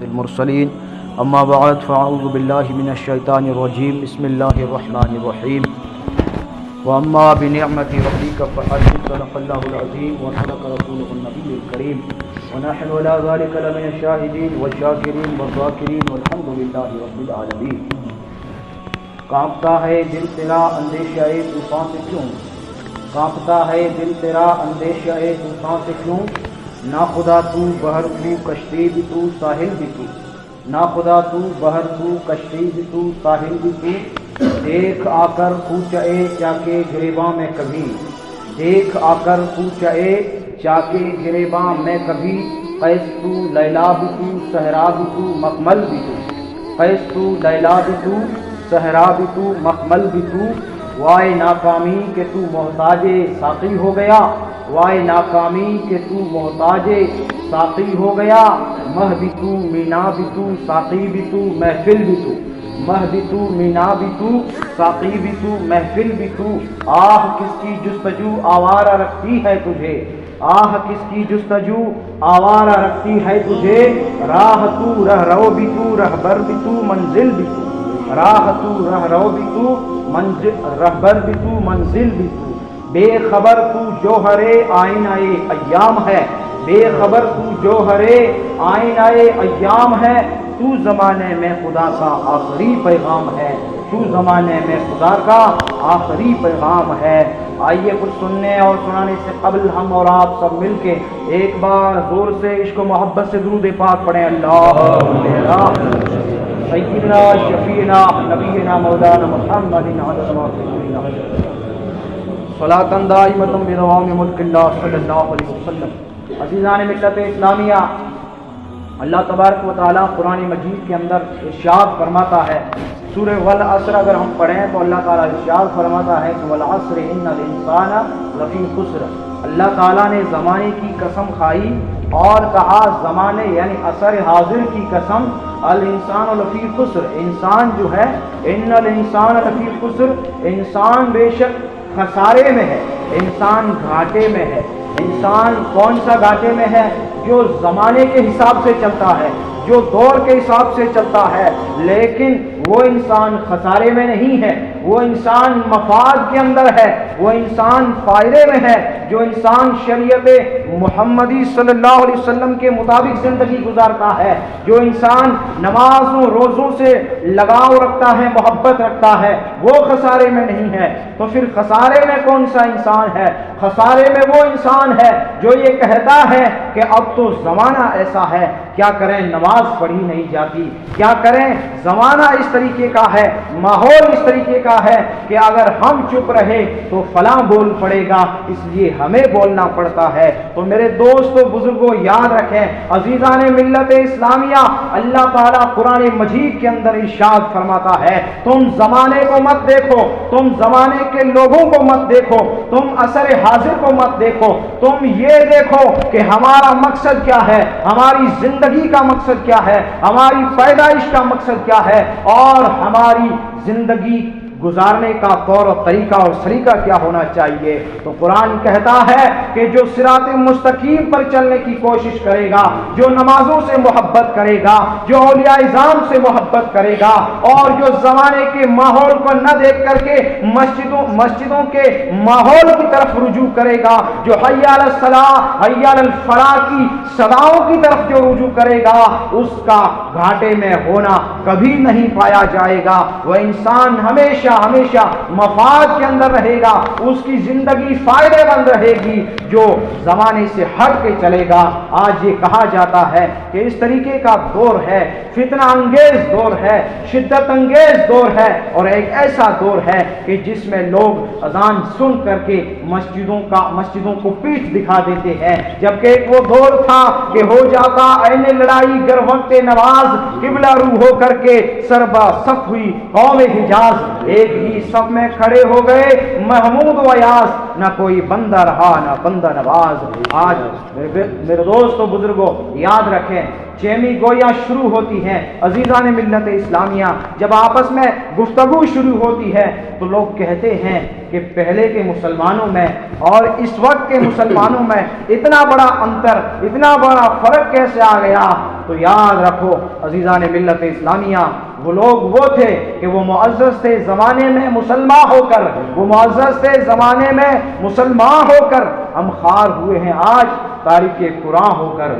المرسلين اما بعد فاعوذ بالله من الشيطان الرجيم بسم الله الرحمن الرحيم واما بنعمة ربك فحدث صدق الله العظيم وصدق رسوله النبي الكريم ونحن على ذلك لمن الشاهدين والشاكرين والذاكرين والحمد لله رب العالمين۔ کانپتا ہے دل تیرا اندیشہ طوفان سے کیوں، کانپتا ہے دل تیرا اندیشہ طوفان سے کیوں، نا خدا تو بحر تو کشتی بھی تو ساحل بھی تو، نا خدا تو بحر تو کشتی بھی تو ساحل بھی تو، دیکھ آ کر کوچے چا کے گریباں میں کبھی، دیکھ آ کر کوچے چا کے گریباں میں کبھی، قیس تو لیلا بھی تو صحرا بھی تو مکمل بھی تو، قیس تو لیلا بھی تو صحرا بھی تو مکمل بھی تو، وائے ناکامی کہ تو محتاج ساقی ہو گیا، وائے ناکامی کہ تو محتاج ساقی ہو گیا، مہ بھی تو مینا بھی تو ساقی بھی تو محفل بھی تو، مہ بھی تو مینا بھی تو ساقی بھی تو محفل بھی تو، آہ کس کی جستجو آوارہ رکھتی ہے تجھے، آہ کس کی جستجو آوارہ رکھتی ہے تجھے، راہ تو رہ رو بھی تو رہبر بھی تو منزل بھی تو، راہ تو رہ رو بھی تو رہبر بھی تو منزل بھی تو، بے خبر تو جوہر آئینہ ایام ہے، بے خبر تو جوہر آئینہ ایام ہے، تو زمانے میں خدا کا آخری پیغام ہے، تو زمانے میں خدا کا آخری پیغام ہے۔ آئیے کچھ سننے اور سنانے سے قبل ہم اور آپ سب مل کے ایک بار زور سے عشق و محبت سے درود پاک پڑھیں۔ اللہ سیدنا شفیعنا نبینا مولانا محمد صلاۃ دائمۃ بدوام ملک اللہ صلی اللہ علیہ وسلم۔ عزیزان ملت اسلامیہ، اللہ تبارک و تعالیٰ قرآن مجید کے اندر ارشاد فرماتا ہے، سورہ والعصر اگر ہم پڑھیں تو اللہ تعالیٰ ارشاد فرماتا ہے کہ والعصر ان الانسان لفی خسر، اللہ تعالیٰ نے زمانے کی قسم کھائی اور کہا زمانے یعنی عصر حاضر کی قسم، الانسان لفی خسر، انسان جو ہے ان الانسان لفی خسر، انسان بے شک خسارے میں ہے، انسان گھاٹے میں ہے۔ انسان کون سا گھاٹے میں ہے؟ جو زمانے کے حساب سے چلتا ہے، جو دور کے حساب سے چلتا ہے، لیکن وہ انسان خسارے میں نہیں ہے، وہ انسان مفاد کے اندر ہے، وہ انسان فائدے میں ہے، جو انسان شریعت محمدی صلی اللہ علیہ وسلم کے مطابق زندگی گزارتا ہے، جو انسان نمازوں روزوں سے لگاؤ رکھتا ہے، محبت رکھتا ہے، وہ خسارے میں نہیں ہے۔ تو پھر خسارے میں کون سا انسان ہے؟ خسارے میں وہ انسان ہے جو یہ کہتا ہے کہ اب تو زمانہ ایسا ہے، کیا کریں نماز پڑھی نہیں جاتی، کیا کریں زمانہ اس طریقے کا ہے، ماحول اس طریقے کا ہے کہ اگر ہم چپ رہے تو فلاں بول پڑے گا، اس لیے ہمیں بولنا پڑتا ہے۔ تو میرے دوستو بزرگوں یاد رکھیں، عزیزان ملت اسلامیہ، اللہ تعالیٰ قرآن مجید کے اندر ارشاد فرماتا ہے، تم زمانے کو مت دیکھو، تم زمانے کے لوگوں کو مت دیکھو، تم عصر حاضر کو مت دیکھو، تم یہ دیکھو کہ ہمارا مقصد کیا ہے، ہماری زندگی کا مقصد کیا ہے، ہماری پیدائش کا مقصد کیا ہے، اور ہماری زندگی گزارنے کا طور و طریقہ اور سلیقہ کیا ہونا چاہیے۔ تو قرآن کہتا ہے کہ جو صراط مستقیم پر چلنے کی کوشش کرے گا، جو نمازوں سے محبت کرے گا، جو اولیاء اعظام سے محبت کرے گا، اور جو زمانے کے ماحول کو نہ دیکھ کر کے مسجدوں کے ماحول کی طرف رجوع کرے گا، جو حی علی الصلاۃ حی علی الفلاح کی صداؤں کی طرف جو رجوع کرے گا، اس کا گھاٹے میں ہونا کبھی نہیں پایا جائے گا۔ وہ انسان ہمیشہ مفاد کے اندر رہے گا، اس کی زندگی فائدے مند رہے گی۔ جو زمانے سے ہٹ کے چلے گا، آج یہ کہا جاتا ہے کہ اس طریقے کا دور ہے، فتنہ انگیز دور ہے، شدت انگیز دور ہے، اور ایک ایسا دور ہے کہ جس میں لوگ اذان سن کر کے مسجدوں کو پیٹھ دکھا دیتے ہیں، جبکہ ایک وہ دور تھا کہ ہو جاتا عین لڑائی گر وقت نواز، قبلہ رو ہو کر کے سربا صف ہوئی قوم حجاز۔ ایک ہی صف میں کھڑے ہو گئے محمود و یاس، نہ کوئی بندہ رہا نہ بندہ نواز۔ آج میرے دوستو بزرگوں یاد رکھیں، چیمی گویاں شروع ہوتی ہیں عزیزان ملت اسلامیہ، جب آپس میں گفتگو شروع ہوتی ہے تو لوگ کہتے ہیں کہ پہلے کے مسلمانوں میں اور اس وقت کے مسلمانوں میں اتنا بڑا انتر، اتنا بڑا فرق کیسے آ گیا؟ تو یاد رکھو عزیزان ملت اسلامیہ، وہ لوگ وہ تھے کہ وہ معزز تھے زمانے میں مسلمان ہو کر، وہ معزز تھے زمانے میں مسلمان ہو کر، ہم خار ہوئے ہیں آج تاریخ قرآن ہو کر۔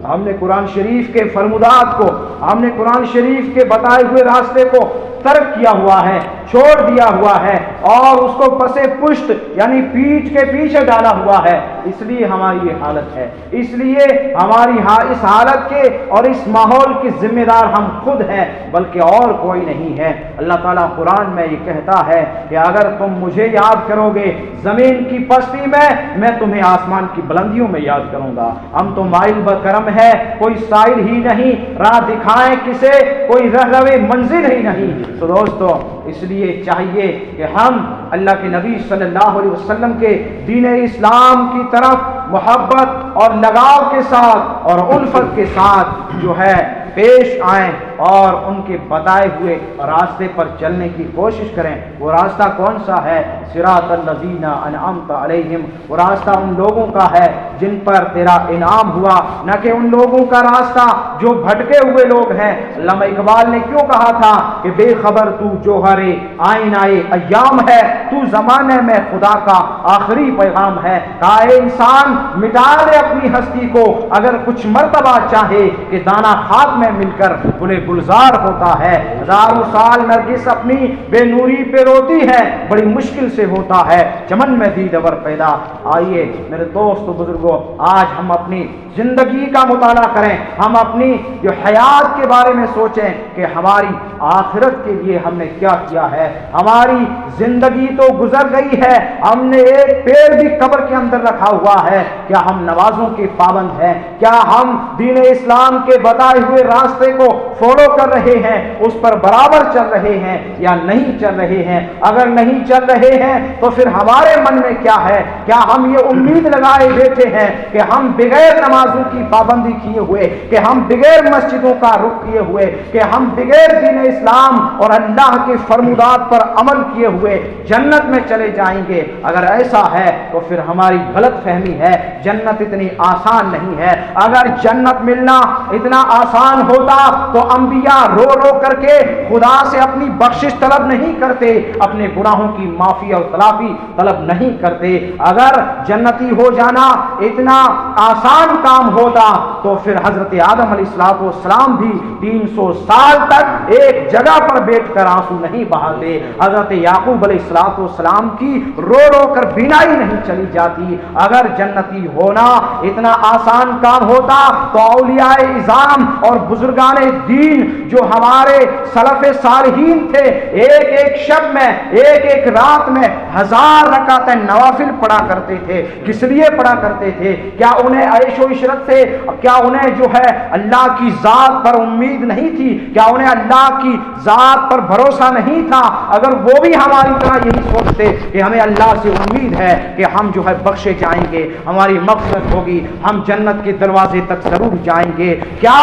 ہم نے قرآن شریف کے فرمودات کو، ہم نے قرآن شریف کے بتائے ہوئے راستے کو ترک کیا ہوا ہے، چھوڑ دیا ہوا ہے اور اس کو پسے پشت یعنی پیٹھ کے پیچھے ڈالا ہوا ہے۔ اس لیے ہماری یہ حالت ہے، اس لیے ہماری اس حالت کے اور اس ماحول کے ذمہ دار ہم خود ہیں، بلکہ اور کوئی نہیں ہے۔ اللہ تعالیٰ قرآن میں یہ کہتا ہے کہ اگر تم مجھے یاد کرو گے زمین کی پستی میں تمہیں آسمان کی بلندیوں میں یاد کروں گا۔ ہم تو مائل بکرم ہے، کوئی سائل ہی نہیں، راہ دکھائیں کسے، کوئی رہروے منزل ہی نہیں۔ تو دوستو اس لیے چاہیے کہ ہم اللہ کے نبی صلی اللہ علیہ وسلم کے دین اسلام کی طرف محبت اور لگاؤ کے ساتھ اور الفت کے ساتھ جو ہے پیش آئیں اور ان کے بتائے ہوئے راستے پر چلنے کی کوشش کریں۔ وہ راستہ کون سا ہے؟ صراط الذین انعمت علیہم، وہ راستہ ان لوگوں کا ہے جن پر تیرا انعام ہوا، نہ کہ ان لوگوں کا راستہ جو بھٹکے ہوئے لوگ ہیں۔ علامہ اقبال نے کیوں کہا تھا کہ بے خبر تو جوہر آئینہ ایام ہے، تو زمانے میں خدا کا آخری پیغام ہے۔ کہا اے انسان مٹا دے اپنی ہستی کو، اگر کچھ مرتبہ چاہے کہ دانا خاک میں مل کر گلے گلزار ہوتا ہے۔ ہزاروں سال نرگس اپنی بے نوری پہ روتی ہے، بڑی مشکل سے ہوتا ہے چمن میں دیدور پیدا۔ آئیے میرے دوست بزرگوں، آج ہم اپنی زندگی کا مطالعہ کریں، ہم اپنی جو حیات کے بارے میں سوچیں کہ ہماری آخرت کے لیے ہم نے کیا کیا ہے۔ ہماری زندگی تو گزر گئی ہے، ہم نے ایک پیر بھی قبر کے اندر رکھا ہوا ہے، کیا ہم نمازوں کے پابند ہیں؟ کیا ہم دین اسلام کے بتائے ہوئے راستے کو فالو کر رہے ہیں، اس پر برابر چل رہے ہیں یا نہیں چل رہے ہیں؟ اگر نہیں چل رہے ہیں تو پھر ہمارے من میں کیا ہے؟ کیا ہم یہ امید لگائے بیٹھے ہیں کہ ہم بغیر نمازوں کی پابندی کیے ہوئے، کہ ہم بغیر مسجدوں کا رخ کیے ہوئے، کہ ہم بغیر دین اسلام اور اللہ کے فرمودات پر عمل کیے ہوئے جنت میں چلے جائیں گے؟ اگر ایسا ہے تو پھر ہماری غلط فہمی ہے، جنت اتنی آسان نہیں ہے۔ اگر جنت ملنا اتنا آسان ہوتا تو انبیاء رو رو کر کے خدا سے اپنی بخشش طلب نہیں کرتے، اپنے گناہوں کی معافی اور تلافی طلب نہیں کرتے۔ اگر جنتی ہو جانا اتنا آسان کام ہوتا تو پھر حضرت آدم علیہ السلام بھی 300 سال تک ایک جگہ پر بیٹھ کر آنسو نہیں بہاتے، حضرت یعقوب علیہ السلام کی رو رو کر بینائی نہیں چلی جاتی۔ اگر جنتی ہونا اتنا آسان کام ہوتا تو اولیاء اعظام اور بزرگان دین جو ہمارے سلف صالحین تھے، ایک ایک شب میں ایک ایک رات میں 1000 رکعتیں نوافل پڑھا کرتے تھے۔ کس لیے پڑھا کرتے تھے؟ کیا انہیں عیش و عشرت سے، کیا انہیں جو ہے اللہ کی ذات پر امید نہیں تھی؟ کیا انہیں اللہ کی ذات پر بھروسہ نہیں تھا؟ اگر وہ بھی ہماری طرح یہی سوچتے کہ ہمیں اللہ سے امید ہے کہ ہم جو ہے بخشے جائیں گے، ہماری مغفرت ہوگی، ہم جنت کے دروازے تک ضرور جائیں گے، کیا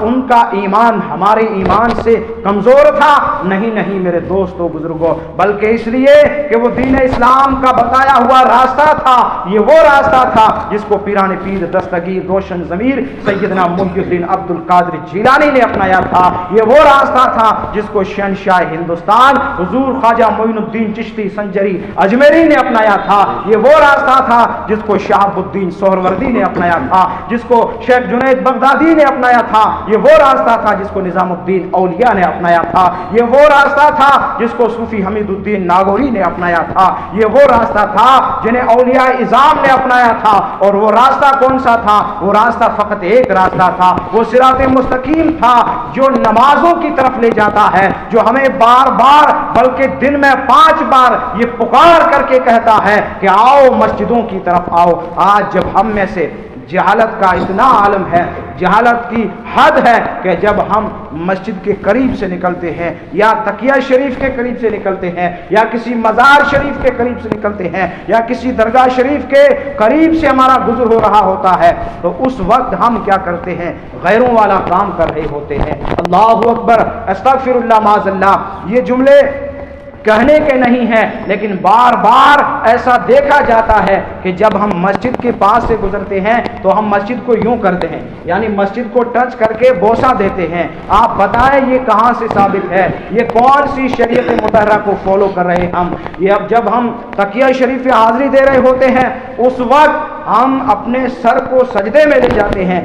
ان کا ایمان ہمارے ایمان سے کمزور تھا؟ نہیں میرے دوستوں بزرگوں، بلکہ اس لیے کہ وہ دین اسلام کا بتایا ہوا راستہ تھا۔ یہ وہ راستہ تھا جس کو پیران پیر دستگیر روشن ضمیر سیدنا محی الدین عبد القادر جیلانی نے اپنایا تھا۔ یہ وہ راستہ تھا جس کو شہنشاہ ہندوستان حضور خواجہ معین الدین چشتی سنجری اجمیری نے اپنایا تھا۔ یہ وہ راستہ تھا جس کو شہاب الدین سہروردی نے اپنایا تھا، جس کو شیخ جنید بغدادی نے اپنایا تھا۔ یہ وہ راستہ تھا جس کو نظام الدین اولیاء نے اپنایا تھا۔ یہ وہ راستہ تھا جس کو صوفی حمید الدین ناگوری نے اپنایا تھا۔ یہ وہ راستہ تھا جنہیں اولیاء اعظام نے اپنایا تھا۔ اور وہ راستہ کون سا تھا؟ وہ راستہ فقط ایک راستہ تھا، وہ صراط مستقیم تھا جو نمازوں کی طرف لے جاتا ہے، جو ہمیں بار بار بلکہ دن میں 5 بار یہ پکار کر کے کہتا ہے کہ آؤ مسجدوں کی طرف آؤ۔ آج جب ہم میں سے जहालत का इतना आलम है, जहालत की हद है कि जब हम मस्जिद के करीब से निकलते हैं या तकिया शरीफ के करीब से निकलते हैं या किसी मज़ार शरीफ के करीब से निकलते हैं या किसी दरगाह शरीफ के करीब से हमारा गुज़र हो रहा होता है, तो उस वक्त हम क्या करते हैं, गैरों वाला काम कर रहे होते हैं। अल्लाहु अकबर, अस्तगफिरुल्लाह माज़ल्लाह, ये जुमले कहने के नहीं हैं, लेकिन बार बार ऐसा देखा जाता है कि जब हम मस्जिद के पास से गुजरते हैं तो हम मस्जिद को यूं करते हैं, यानी मस्जिद को टच करके बोसा देते हैं। आप बताएं ये कहाँ से साबित है, ये कौन सी शरीयत मुतहरा को फॉलो कर रहे हैं हम। ये अब जब हम तकिया शरीफ में हाजिरी दे रहे होते हैं उस वक्त हम अपने सर को सजदे में ले जाते हैं,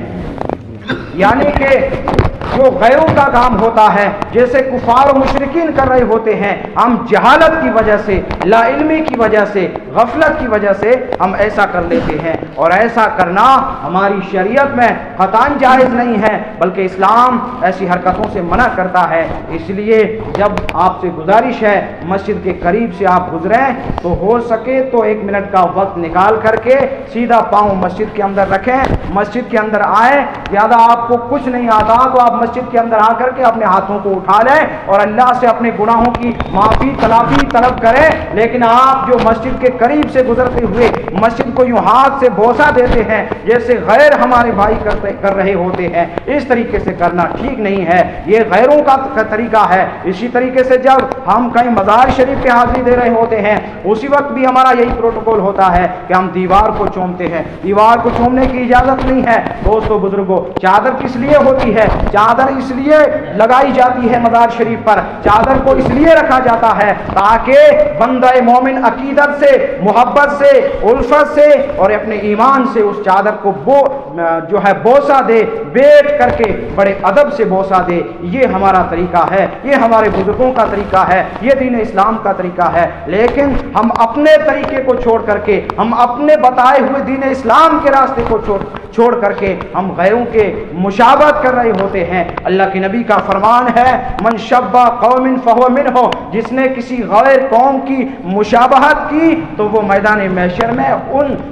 यानी कि जो गैरों का काम होता है, जैसे कुफार और मुशरिकीन कर रहे होते हैं, हम जहालत की वजह से, लाइल्मी की वजह से, गफलत की वजह से हम ऐसा कर लेते हैं। और ऐसा करना हमारी शरीयत में क़तअन जायज़ नहीं है, बल्कि इस्लाम ऐसी हरकतों से मना करता है। इसलिए जब आपसे गुजारिश है मस्जिद के करीब से आप गुजरें तो हो सके तो 1 मिनट का वक्त निकाल करके सीधा पाँव मस्जिद के अंदर रखें, मस्जिद के अंदर आए। ज़्यादा आपको कुछ नहीं आता तो आप मस्जिद के अंदर आकर के अपने हाथों को उठा लें और अल्लाह से अपने गुनाहों की माफ़ी तलाफी तलब करें। लेकिन आप जो मस्जिद के करीब से गुजरते हुए मस्जिद को यूं हाथ से बोसा देते हैं जैसे गैर हमारे भाई कर रहे होते हैं, इस तरीके से करना ठीक नहीं है, ये गैरों का तरीका है। इसी तरीके से जब हम कहीं मज़ार शरीफ पे हाजिरी दे रहे होते हैं उसी वक्त भी हमारा यही प्रोटोकॉल होता है कि हम दीवार को चूमते हैं। दीवार को चूमने की इजाज़त नहीं है दोस्तों बुजुर्गों। चादर किस लिए होती है? चादर इसलिए लगाई जाती है मज़ार शरीफ पर, चादर को इसलिए रखा जाता है ताकि बंदा मोमिन अकीदत से, मोहब्बत से, उल्फत से और अपने ईमान से उस चादर को बोसा दे, बैठ करके बड़े अदब से बोसा दे। ये हमारा तरीका है, ये हमारे बुजुर्गों का तरीका है, ये दीन इस्लाम का तरीका है। लेकिन हम अपने तरीके को छोड़ करके, हम अपने बताए हुए दीन इस्लाम के रास्ते को छोड़ करके हम गैरों के मुशाबहत कर रहे होते हैं। अल्लाह के नबी का फरमान है, मन शब्बा कौमिन फहुव मिनहु, जिसने किसी गैर कौम की मुशाबहत की तो वो मैदान महशर में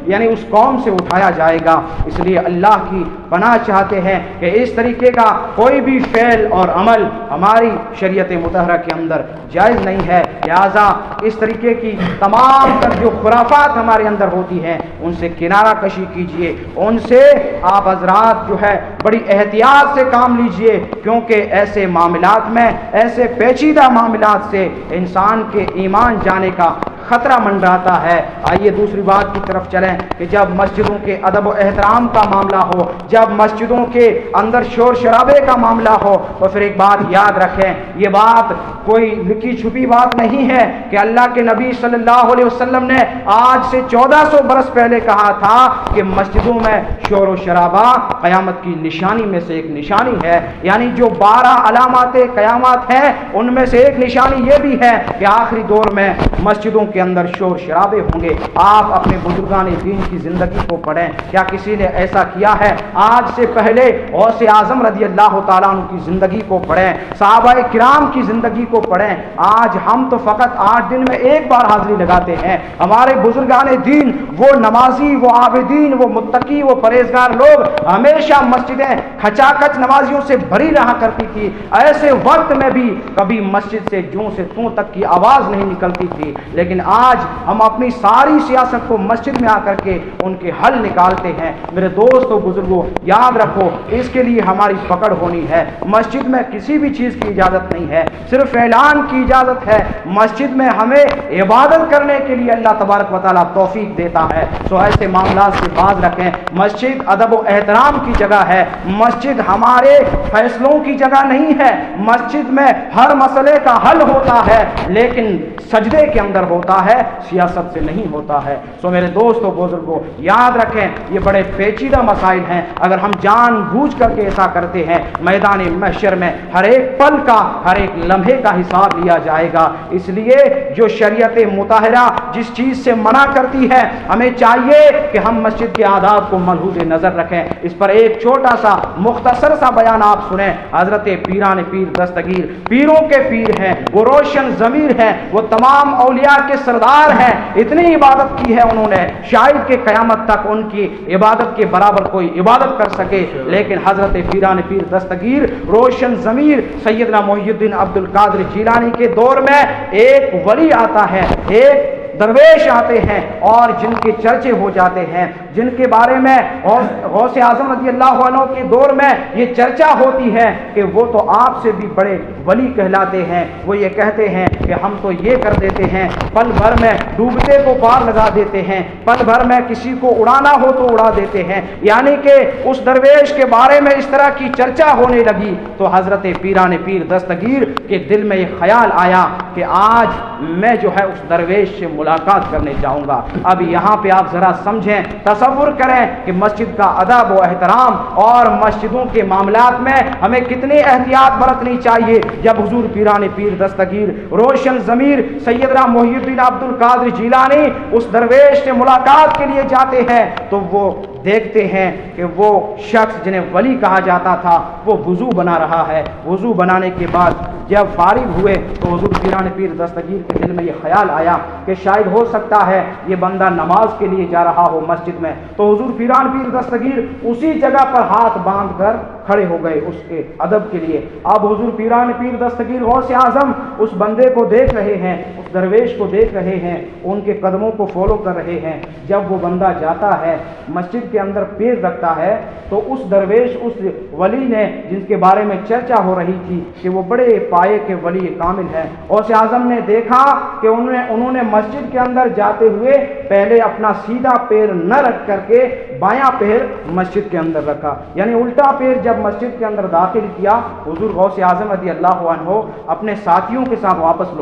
यानी उस कौम से उठाया जाएगा। इसलिए अल्लाह की पनाह चाहते हैं कि इस तरीके का कोई भी फेल और अमल हमारी शरीयत मुतहरा के अंदर जायज़ नहीं है। लिहाजा इस तरीके की तमाम तर जो खुराफात हमारे अंदर होती हैं उनसे किनारा कशी कीजिए, उनसे आप हजरात जो है बड़ी एहतियात से काम लीजिए, क्योंकि ऐसे मामलात में, ऐसे पेचीदा मामलात से इंसान के ईमान जाने का खतरा मंडराता है। आइए दूसरी बात की तरफ चलें कि जब मस्जिदों के अदब व एहतराम का मामला हो, जब मस्जिदों के अंदर शोर शराबे का मामला हो, तो फिर एक बात याद रखें, ये बात कोई लिखी छुपी बात नहीं है कि अल्लाह के नबी सल्लल्लाहु अलैहि वसल्लम ने आज से 1400 बरस पहले कहा था कि मस्जिदों में शोर व शराबा क़यामत की निशानी में से एक निशानी है। यानी जो 12 अलामाते क़यामत हैं उनमें से एक निशानी ये भी है कि आखिरी दौर में मस्जिदों के अंदर शोर शराबे होंगे। आप अपने बुजुर्गान दीन की ज़िंदगी को पढ़ें, क्या किसी ने ऐसा किया है? आज से पहले गौसे आज़म रज़ी अल्लाह तआला अन्हु की ज़िंदगी को पढ़ें, सहाबाए किराम की ज़िंदगी को पढ़ें। आज हम तो फ़कत 8 दिन में एक बार हाज़िरी लगाते हैं। हमारे बुजुर्गान दीन, वो नमाजी, वो आबिदीन, वो मुत्तकी, वो परहेजगार लोग हमेशा मस्जिदें खचाखच नमाजियों से भरी रहा करती थी। ऐसे वक्त में भी कभी मस्जिद से जूं से तू तक की आवाज़ नहीं निकलती थी। लेकिन आज हम अपनी सारी सियासत को मस्जिद में आकर के उनके हल निकालते हैं। मेरे दोस्तों बुजुर्गों, याद रखो, इसके लिए हमारी पकड़ होनी है। मस्जिद में किसी भी चीज़ की इजाज़त नहीं है, सिर्फ ऐलान की इजाज़त है। मस्जिद में हमें इबादत करने के लिए अल्लाह तबारक व तआला तौफीक देता है। तो ऐसे मामला से बाज रखें। मस्जिद अदब व एहतराम की जगह है, मस्जिद हमारे फैसलों की जगह नहीं है। मस्जिद में हर मसले का हल होता है, लेकिन सजदे के अंदर होता है, सियासत से नहीं होता है। सो मेरे दोस्तों बुजुर्गों, याद रखें, ये बड़े पेचीदा मसाइल हैं। अगर हम जानबूझ करके ऐसा करते हैं, मैदान महशर में हर एक पल का, हर एक लम्हे का हिसाब लिया जाएगा। इसलिए जो शरीयत मुताहरा जिस चीज़ से मना करती है, हमें चाहिए कि हम मस्जिद के आदाब को मलहूज़ नज़र रखें। इस पर एक छोटा सा मुख्तसर सा बयान आप सुने। हज़रत पीरान पीर दस्तगीर, पीरों के पीर हैं, वो रोशन ज़मीर हैं, वो तमाम औलिया के सरदार हैं, इतनी इबादत की है उन्होंने, शायद कि क़यामत तक उनकी इबादत के बराबर कोई इबादत कर सके। लेकिन हज़रत पीरान पीर दस्तगीर रोशन ज़मीर सैयदना मोहिउद्दीन अब्दुल कादिर जिलानी के दौर में एक वली आता है, एक दरवेश आते हैं और जिनके चर्चे हो जाते हैं, जिनके बारे में गौसे आज़म रज़ी अल्लाह अन्हु के दौर में ये चर्चा होती है कि वो तो आपसे भी बड़े वली कहलाते हैं। वो ये कहते हैं कि हम तो ये कर देते हैं, पल भर में डूबते को पार लगा देते हैं, पल भर में किसी को उड़ाना हो तो उड़ा देते हैं। यानी कि उस दरवेश के बारे में इस तरह की चर्चा होने लगी तो हज़रत पीरान पीर दस्तगीर के दिल में ये ख्याल आया कि आज मैं जो है उस दरवेश से मुलाकात करने जाऊंगा। अब यहाँ पे आप ज़रा समझें, तसव्वुर करें कि मस्जिद का अदब व एहतराम और मस्जिदों के मामलात में हमें कितनी एहतियात बरतनी चाहिए। जब हुजूर पीरान पीर दस्तगीर रोशन ज़मीर सैयदना मोहिउद्दीन अब्दुल कादिर जिलानी उस दरवेश से मुलाकात के लिए जाते हैं तो वो देखते हैं कि वो शख्स जिन्हें वली कहा जाता था वो वुज़ू बना रहा है। वुज़ू बनाने के बाद जब फारिग हुए तो हुजूर पीरान पीर दस्तगीर के दिल में ये ख्याल आया कि शायद हो सकता है ये बंदा नमाज के लिए जा रहा हो मस्जिद में। तो हुजूर पीरान पीर दस्तगीर उसी जगह पर हाथ बांध कर खड़े हो गए उसके अदब के लिए। अब हुजूर पीरान पीर दस्तगीर गौसे आज़म उस बंदे को देख रहे हैं, उस दरवेश को देख रहे हैं, उनके कदमों को फॉलो कर रहे हैं। जब वो बंदा जाता है मस्जिद के अंदर पैर रखता है तो उस दरवेश, उस वली ने जिनके बारे में चर्चा हो रही थी कि वो बड़े पाए के वली कामिल हैं, गौसे आज़म ने देखा कि उन्होंने मस्जिद के अंदर जाते हुए पहले अपना सीधा पैर न रख करके बायां पैर मस्जिद के अंदर रखा, यानी उल्टा पैर जब मस्जिद के अंदर दाखिल किया हुजूर गौसे आज़म रज़ी अल्लाह अन्हु अपने साथियों के साथ वापस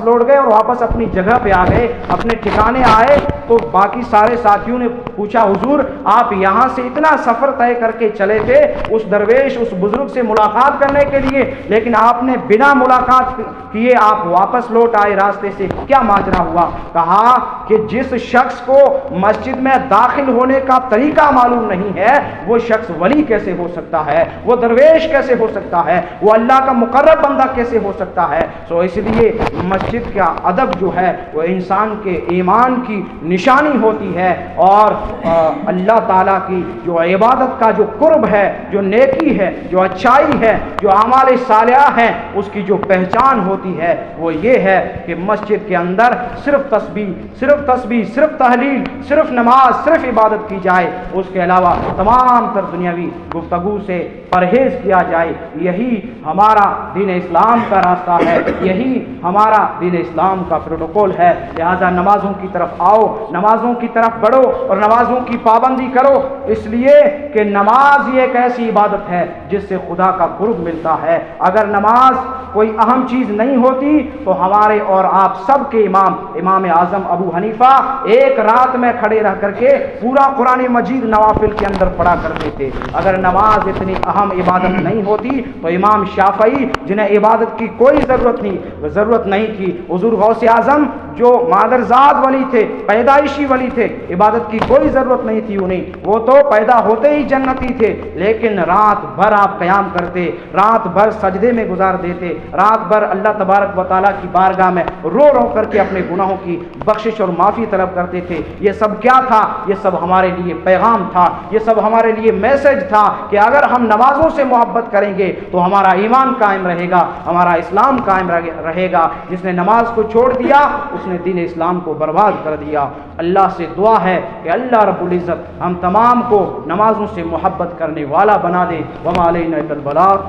लौट गए और वापस अपनी जगह पे आ गए, अपने ठिकाने आए। तो बाकी सारे साथियों ने पूछा, हुजूर आप यहाँ से इतना सफ़र तय करके चले थे उस दरवेश, उस बुजुर्ग से मुलाकात करने के लिए, लेकिन आपने बिना मुलाकात किए आप वापस लौट आए रास्ते से, क्या माजरा हुआ? कहा कि जिस शख्स को मस्जिद में दाखिल होने का तरीका मालूम नहीं है वो शख्स वली कैसे हो सकता है, वो दरवेश कैसे हो सकता है, वो अल्लाह का मुकर्रब बंदा कैसे हो सकता है। सो इसलिए मस्जिद का अदब जो है वो इंसान के ईमान की निशानी होती है और अल्लाह ताला की जो इबादत का जो कुर्ब है, जो नेकी है, जो अच्छाई है, जो आमाल सालिहा है, उसकी जो पहचान होती है वो ये है कि मस्जिद के अंदर सिर्फ तस्बीह, सिर्फ तहलील, सिर्फ नमाज, सिर्फ इबादत की जाए, उसके अलावा तमाम तर दुनियावी गुफ्तगू से परहेज किया जाए। यही हमारा दीन इस्लाम का रास्ता है, यही हमारा दीन इस्लाम का प्रोटोकॉल है। लिहाजा नमाजों की तरफ आओ, नमाजों की तरफ बढ़ो और नमाजों की पाबंदी करो, इसलिए कि नमाज ये एक ऐसी इबादत है जिससे खुदा का कुर्ब मिलता है। अगर नमाज कोई अहम चीज़ नहीं होती तो हमारे और आप सब के इमाम आज़म अबू हनीफा एक रात में खड़े रह करके पूरा कुरान मजीद नवाफिल के अंदर पढ़ा करते थे। अगर नमाज इतनी अहम इबादत नहीं होती तो इमाम शाफई, जिन्हें इबादत की कोई ज़रूरत नहीं थी, हुजूर गौसे आज़म जो मादरजाद वली थे, पैदाइशी वली थे, इबादत की कोई ज़रूरत नहीं थी उन्हें, वो तो पैदा होते ही जन्नती थे, लेकिन रात भर आप क़याम करते, रात भर सजदे में गुजार देते, रात भर अल्लाह तबारक व तआला की बारगाह में रो रो करके अपने गुनाहों की बख्शिश और माफ़ी तलब करते थे। ये सब क्या था? ये सब हमारे लिए पैगाम था, ये सब हमारे लिए मैसेज था कि अगर हम नमाजों से मोहब्बत करेंगे तो हमारा ईमान कायम रहेगा, हमारा इस्लाम कायम रहेगा। जिसने नमाज को छोड़ दिया उसने दीन इस्लाम को बर्बाद कर दिया। अल्लाह से दुआ है कि अल्लाह रब्बुल इज़्ज़त हम तमाम को नमाजों से मोहब्बत करने वाला बना दे। वमा अलैना इल्लल बलाग।